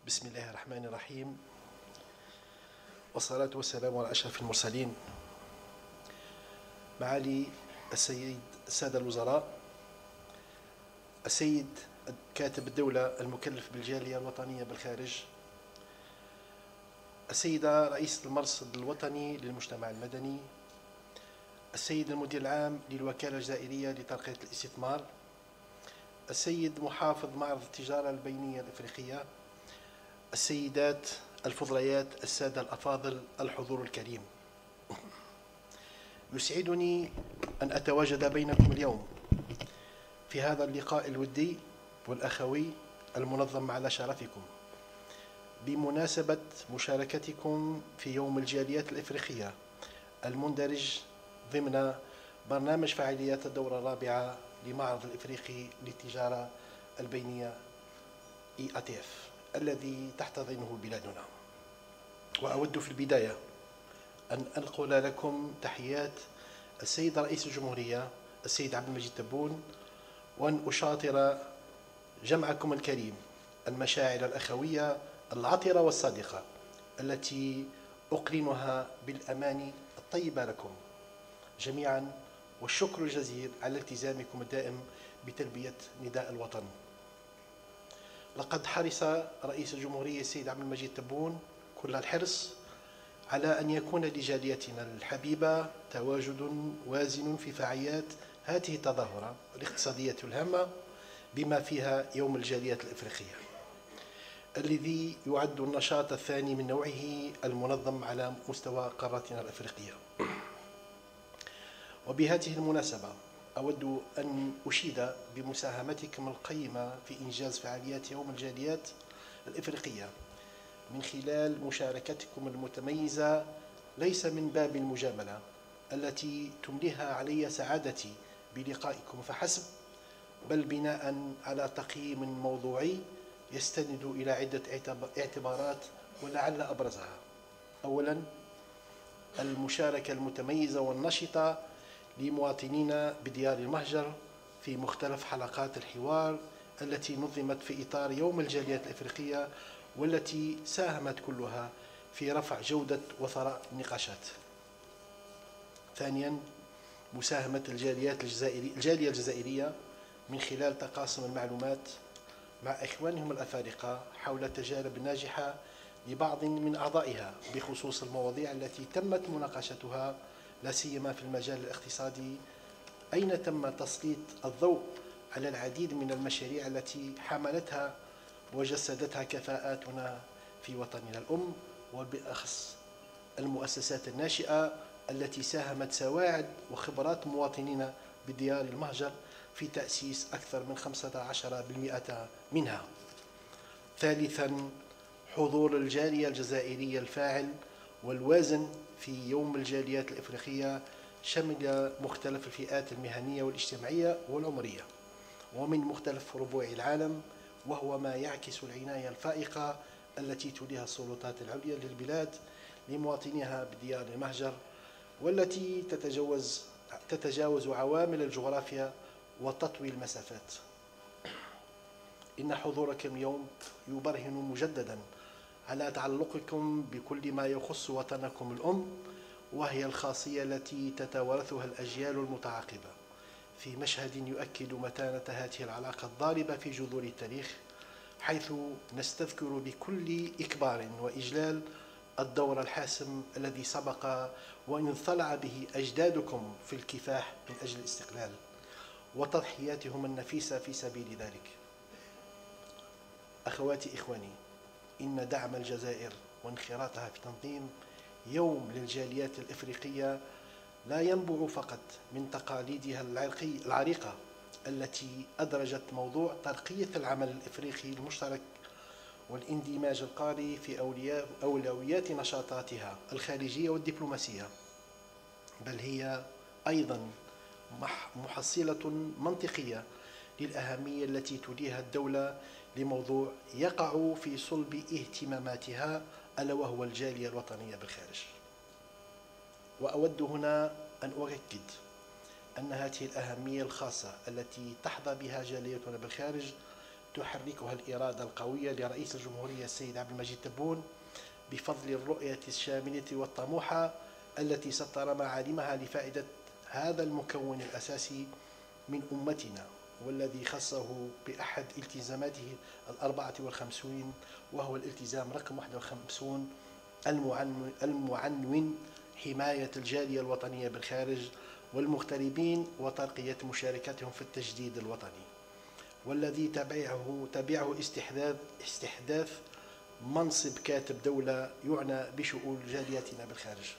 بسم الله الرحمن الرحيم، والصلاة والسلام على أشرف المرسلين. معالي السادة الوزراء، السيد كاتب الدولة المكلف بالجالية الوطنية بالخارج، السيدة رئيسة المرصد الوطني للمجتمع المدني، السيد المدير العام للوكالة الجزائرية لترقية الاستثمار، السيد محافظ معرض التجارة البينية الإفريقية، السيدات الفضليات، السادة الأفاضل، الحضور الكريم، يسعدني أن أتواجد بينكم اليوم في هذا اللقاء الودي والأخوي المنظم على شرفكم بمناسبة مشاركتكم في يوم الجاليات الإفريقية المندرج ضمن برنامج فعاليات الدورة الرابعة لمعرض الإفريقي للتجارة البينية EATF الذي تحتضنه بلادنا. وأود في البداية أن أنقل لكم تحيات السيد رئيس الجمهورية السيد عبد المجيد تبون، وأن أشاطر جمعكم الكريم المشاعر الأخوية العطرة والصادقة التي أقرنها بالأماني الطيبة لكم جميعا، والشكر الجزيل على التزامكم الدائم بتلبية نداء الوطن. لقد حرص رئيس الجمهورية السيد عبد المجيد تبون كل الحرص على أن يكون لجاليتنا الحبيبة تواجد وازن في فعاليات هذه التظاهرة الاقتصادية الهامة، بما فيها يوم الجاليات الإفريقية الذي يعد النشاط الثاني من نوعه المنظم على مستوى قارتنا الأفريقية. وبهذه المناسبة أود أن أشيد بمساهمتكم القيمة في إنجاز فعاليات يوم الجاليات الإفريقية من خلال مشاركتكم المتميزة، ليس من باب المجاملة التي تمليها علي سعادتي بلقائكم فحسب، بل بناء على تقييم موضوعي يستند إلى عدة اعتبارات، ولعل أبرزها: أولا، المشاركة المتميزة والنشطة لمواطنينا بديار المهجر في مختلف حلقات الحوار التي نظمت في إطار يوم الجاليات الإفريقية، والتي ساهمت كلها في رفع جودة وثراء النقاشات. ثانيا، مساهمة الجالية الجزائرية من خلال تقاسم المعلومات مع إخوانهم الأفارقة حول التجارب الناجحة لبعض من أعضائها بخصوص المواضيع التي تمت مناقشتها، لا سيما في المجال الاقتصادي، أين تم تسليط الضوء على العديد من المشاريع التي حملتها وجسدتها كفاءاتنا في وطننا الأم، وبالأخص المؤسسات الناشئة التي ساهمت سواعد وخبرات مواطنين بديار المهجر في تأسيس أكثر من 15% منها. ثالثا، حضور الجالية الجزائرية الفاعل والوازن في يوم الجاليات الإفريقية شمل مختلف الفئات المهنية والاجتماعية والعمرية ومن مختلف ربوع العالم، وهو ما يعكس العناية الفائقة التي توليها السلطات العليا للبلاد لمواطنيها بديار المهجر، والتي تتجاوز عوامل الجغرافيا وتطوي المسافات. إن حضوركم اليوم يبرهن مجددا على تعلقكم بكل ما يخص وطنكم الأم، وهي الخاصية التي تتوارثها الأجيال المتعاقبة في مشهد يؤكد متانة هذه العلاقة الضاربة في جذور التاريخ، حيث نستذكر بكل إكبار وإجلال الدور الحاسم الذي سبق وإن انطلع به أجدادكم في الكفاح من أجل الاستقلال وتضحياتهم النفيسة في سبيل ذلك. أخواتي إخواني، إن دعم الجزائر وانخراطها في تنظيم يوم للجاليات الإفريقية لا ينبع فقط من تقاليدها العريقة التي أدرجت موضوع ترقية العمل الإفريقي المشترك والاندماج القاري في أولويات نشاطاتها الخارجية والدبلوماسية، بل هي أيضا محصلة منطقية للأهمية التي توليها الدولة لموضوع يقع في صلب اهتماماتها، ألا وهو الجالية الوطنية بالخارج. وأود هنا أن أؤكد أن هذه الأهمية الخاصة التي تحظى بها جاليتنا بالخارج تحركها الإرادة القوية لرئيس الجمهورية السيد عبد المجيد تبون بفضل الرؤية الشاملة والطموحة التي سطر معالمها لفائدة هذا المكون الأساسي من أمتنا، والذي خصه بأحد التزاماته 54، وهو الالتزام رقم 51 المعنون حماية الجالية الوطنية بالخارج والمغتربين وترقية مشاركتهم في التجديد الوطني، والذي تبعه استحداث منصب كاتب دولة يعنى بشؤون جالياتنا بالخارج.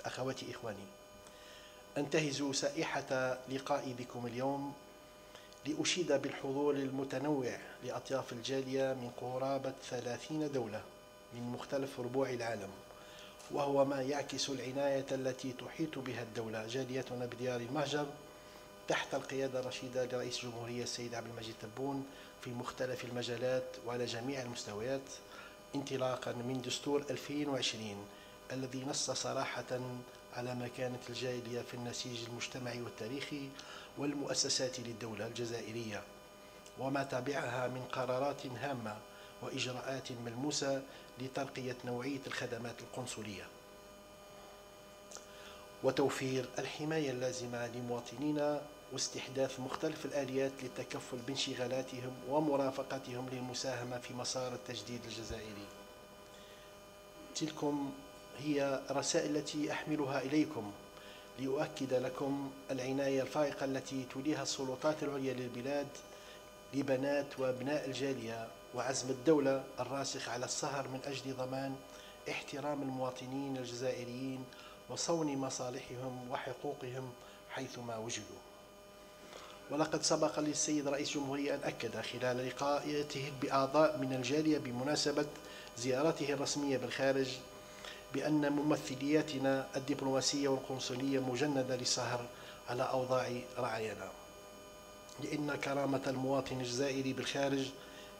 أخواتي إخواني، أنتهز سائحة لقائي بكم اليوم لأشيد بالحضور المتنوع لأطياف الجالية من قرابة 30 دولة من مختلف ربوع العالم، وهو ما يعكس العناية التي تحيط بها الدولة جاليتنا بديار المهجر تحت القيادة الرشيدة لرئيس الجمهورية السيد عبد المجيد تبون في مختلف المجالات وعلى جميع المستويات، انطلاقا من دستور 2020 الذي نص صراحة على مكانة الجالية في النسيج المجتمعي والتاريخي والمؤسسات للدولة الجزائرية، وما تبعها من قرارات هامة وإجراءات ملموسة لترقية نوعية الخدمات القنصلية وتوفير الحماية اللازمة لمواطنينا واستحداث مختلف الآليات للتكفل بانشغالاتهم ومرافقتهم للمساهمة في مسار التجديد الجزائري. تلكم هي الرسائل التي أحملها إليكم لأؤكد لكم العناية الفائقة التي توليها السلطات العليا للبلاد لبنات وأبناء الجالية، وعزم الدولة الراسخ على السهر من أجل ضمان احترام المواطنين الجزائريين وصون مصالحهم وحقوقهم حيثما وجدوا. ولقد سبق للسيد رئيس الجمهورية أن أكد خلال لقائه بأعضاء من الجالية بمناسبة زيارته الرسمية بالخارج بأن ممثلياتنا الدبلوماسية والقنصلية مجندة للسهر على أوضاع رعايانا، لأن كرامة المواطن الجزائري بالخارج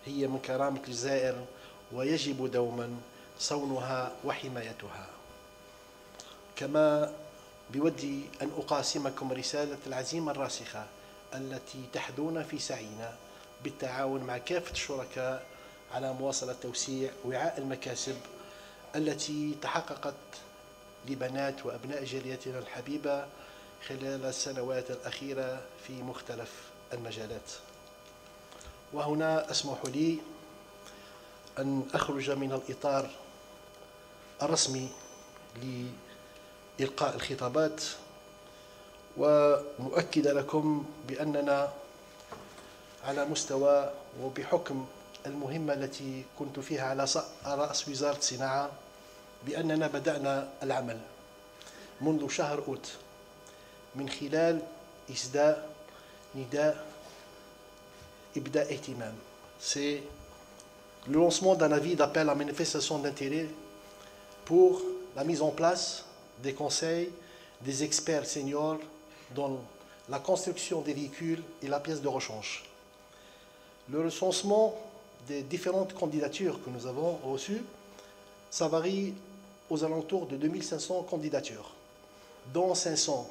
هي من كرامة الجزائر، ويجب دوما صونها وحمايتها. كما بودي أن أقاسمكم رسالة العزيمة الراسخة التي تحدون في سعينا بالتعاون مع كافة الشركاء على مواصلة توسيع وعاء المكاسب التي تحققت لبنات وأبناء جاليتنا الحبيبة خلال السنوات الأخيرة في مختلف المجالات. وهنا أسمح لي أن أخرج من الإطار الرسمي لإلقاء الخطابات ونؤكد لكم بأننا على مستوى وبحكم المهمة التي كنت فيها على رأس وزارة الصناعة بأننا بدأنا العمل منذ شهر أوت من خلال إسداء نداء إبداء اهتمام. C'est le lancement d'un avis d'appel à manifestation d'intérêt pour la mise en place des conseils des experts seniors dans la construction des véhicules et la pièce de rechange. Le recensement des différentes candidatures que nous avons reçues, ça varie aux alentours de 2500 candidatures, dont 500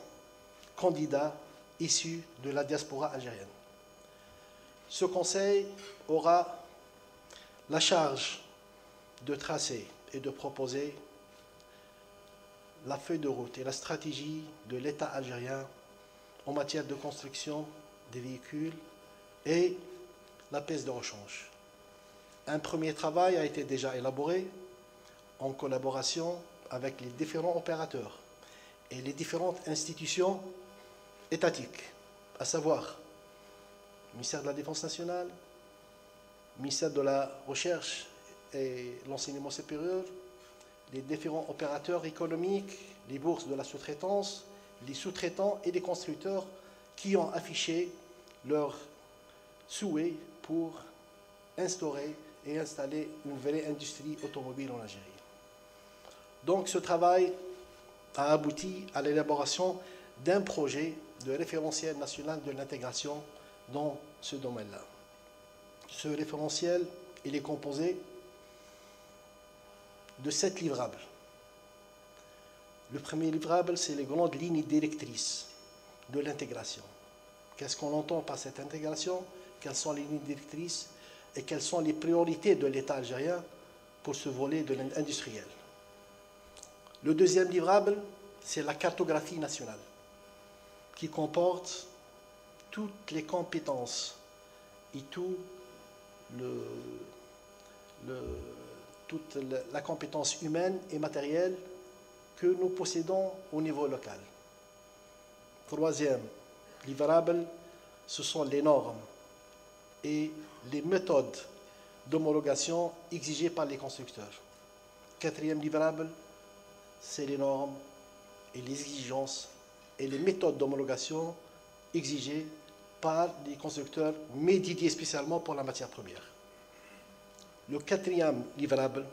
candidats issus de la diaspora algérienne. Ce conseil aura la charge de tracer et de proposer la feuille de route et la stratégie de l'État algérien en matière de construction des véhicules et la pièce de rechange. Un premier travail a été déjà élaboré en collaboration avec les différents opérateurs et les différentes institutions étatiques, à savoir le ministère de la Défense nationale, le ministère de la Recherche et l'Enseignement supérieur, les différents opérateurs économiques, les bourses de la sous-traitance, les sous-traitants et les constructeurs qui ont affiché leur souhait pour instaurer et installer une vraie industrie automobile en Algérie. Donc ce travail a abouti à l'élaboration d'un projet de référentiel national de l'intégration dans ce domaine-là. Ce référentiel, il est composé de 7 livrables. Le premier livrable, c'est les grandes lignes directrices de l'intégration. Qu'est-ce qu'on entend par cette intégration? Quelles sont les lignes directrices et quelles sont les priorités de l'État algérien pour ce volet de l'industriel? Le deuxième livrable, c'est la cartographie nationale, qui comporte toutes les compétences et toute la compétence humaine et matérielle que nous possédons au niveau local. Troisième livrable, ce sont les normes et les méthodes d'homologation exigées par les constructeurs. Quatrième livrable, c'est les normes et les exigences et les méthodes d'homologation exigées par les constructeurs, mais dédiés spécialement pour la matière première. Le quatrième livrable,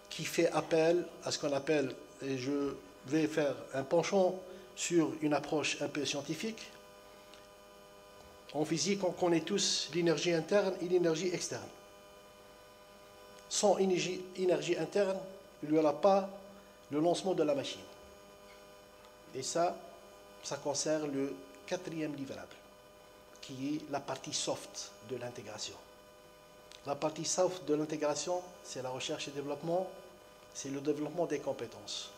qui fait appel à ce qu'on appelle, et je vais faire un penchant sur une approche un peu scientifique. En physique, on connaît tous l'énergie interne et l'énergie externe. Sans énergie interne, il n'y aura pas le lancement de la machine. Et ça concerne le quatrième livrable, qui est la partie soft de l'intégration. La partie soft de l'intégration, c'est la recherche et développement, c'est le développement des compétences.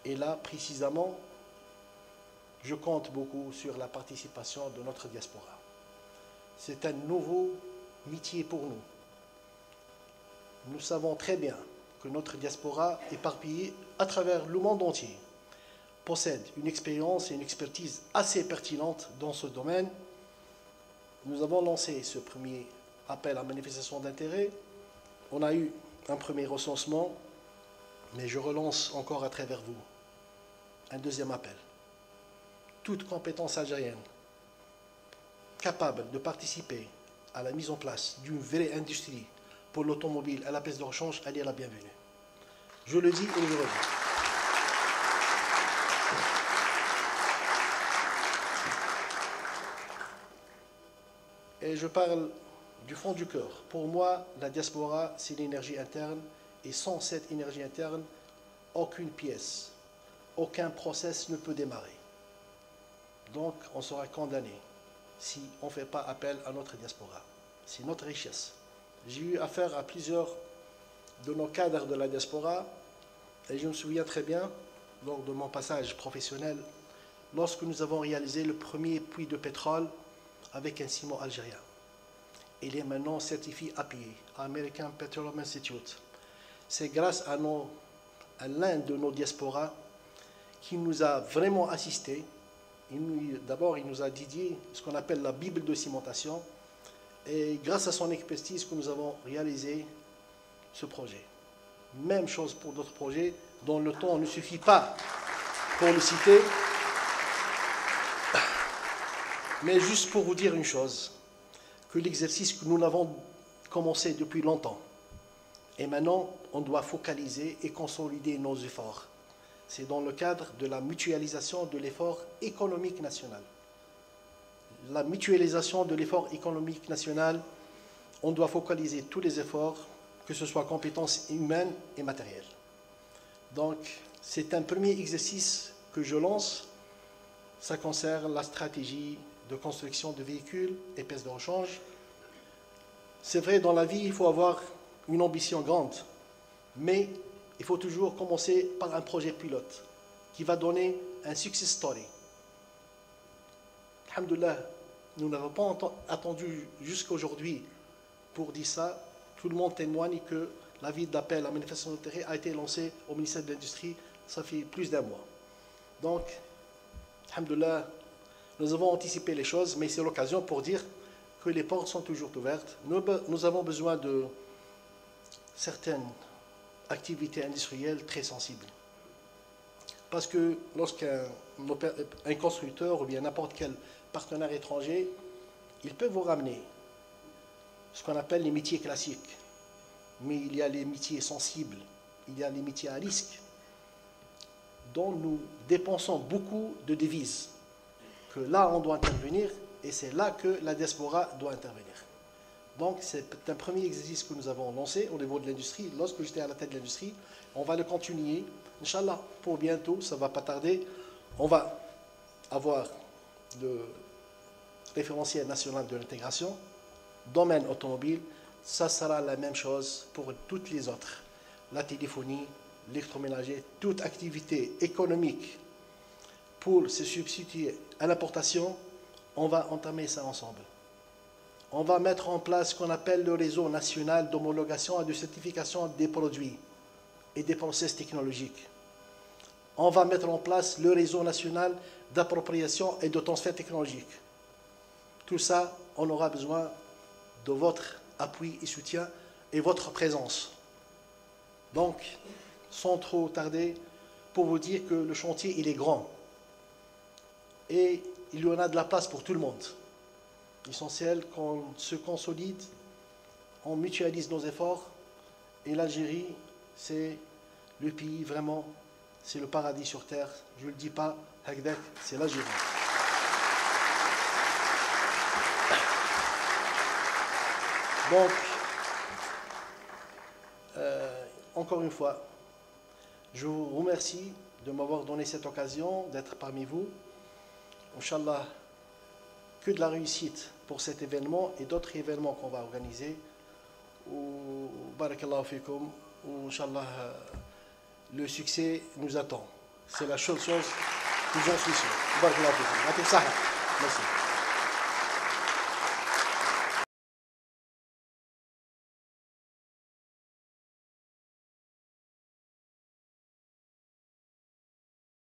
Et là, précisément, je compte beaucoup sur la participation de notre diaspora. C'est un nouveau métier pour nous. Nous savons très bien que notre diaspora, éparpillée à travers le monde entier, possède une expérience et une expertise assez pertinente dans ce domaine. Nous avons lancé ce premier appel à manifestation d'intérêt. On a eu un premier recensement, mais je relance encore à travers vous un deuxième appel. Toute compétence algérienne capable de participer à la mise en place d'une vraie industrie pour l'automobile à la pièce de rechange, elle est la bienvenue. Je le dis et je le redis. Et je parle du fond du cœur. Pour moi, la diaspora, c'est l'énergie interne. Et sans cette énergie interne, aucune pièce, aucun process ne peut démarrer. Donc, on sera condamné si on ne fait pas appel à notre diaspora. C'est notre richesse. J'ai eu affaire à plusieurs de nos cadres de la diaspora et je me souviens très bien, lors de mon passage professionnel, lorsque nous avons réalisé le premier puits de pétrole avec un ciment algérien. Il est maintenant certifié API, American Petroleum Institute. C'est grâce à l'un de nos diasporas qui nous a vraiment assistés. D'abord, il nous a dédié ce qu'on appelle la Bible de cimentation. Et grâce à son expertise que nous avons réalisé ce projet. Même chose pour d'autres projets dont le temps ne suffit pas pour le citer. Mais juste pour vous dire une chose, que l'exercice que nous l'avons commencé depuis longtemps, et maintenant on doit focaliser et consolider nos efforts. C'est dans le cadre de la mutualisation de l'effort économique national. La mutualisation de l'effort économique national, on doit focaliser tous les efforts, que ce soit compétences humaines et matérielles. Donc, c'est un premier exercice que je lance. Ça concerne la stratégie de construction de véhicules et pièces de rechange. C'est vrai, dans la vie, il faut avoir une ambition grande, mais il faut toujours commencer par un projet pilote qui va donner un success story. Alhamdoulilah, nous n'avons pas attendu jusqu'à aujourd'hui pour dire ça. Tout le monde témoigne que l'avis d'appel à manifestation d'intérêt a été lancé au ministère de l'Industrie, ça fait plus d'un mois. Donc, alhamdoulilah, nous avons anticipé les choses, mais c'est l'occasion pour dire que les portes sont toujours ouvertes. Nous avons besoin de certaines activités industrielles très sensibles. Parce que lorsqu'un constructeur ou bien n'importe quel partenaire étranger, il peut vous ramener ce qu'on appelle les métiers classiques. Mais il y a les métiers sensibles, il y a les métiers à risque, dont nous dépensons beaucoup de devises. Que là, on doit intervenir, et c'est là que la diaspora doit intervenir. Donc, c'est un premier exercice que nous avons lancé au niveau de l'industrie. Lorsque j'étais à la tête de l'industrie, on va le continuer. Inch'Allah, pour bientôt, ça ne va pas tarder. On va avoir le référentiel national de l'intégration, domaine automobile, ça sera la même chose pour toutes les autres. La téléphonie, l'électroménager, toute activité économique pour se substituer à l'importation, on va entamer ça ensemble. On va mettre en place ce qu'on appelle le réseau national d'homologation et de certification des produits et des process technologiques. On va mettre en place le réseau national d'appropriation et de transfert technologique. Tout ça, on aura besoin de votre appui et soutien et votre présence. Donc, sans trop tarder, pour vous dire que le chantier, il est grand. Et il y en a de la place pour tout le monde. L'essentiel qu'on se consolide, on mutualise nos efforts. Et l'Algérie, c'est le pays vraiment, c'est le paradis sur terre. Je ne le dis pas, Hagdak, c'est l'Algérie. Donc, encore une fois, je vous remercie de m'avoir donné cette occasion d'être parmi vous. Inch'Allah, que de la réussite pour cet événement et d'autres événements qu'on va organiser. Barakallahu fikum. Inch'Allah, le succès nous attend. C'est la seule chose que j'en suis sûr. Barakallahu fikum. Merci.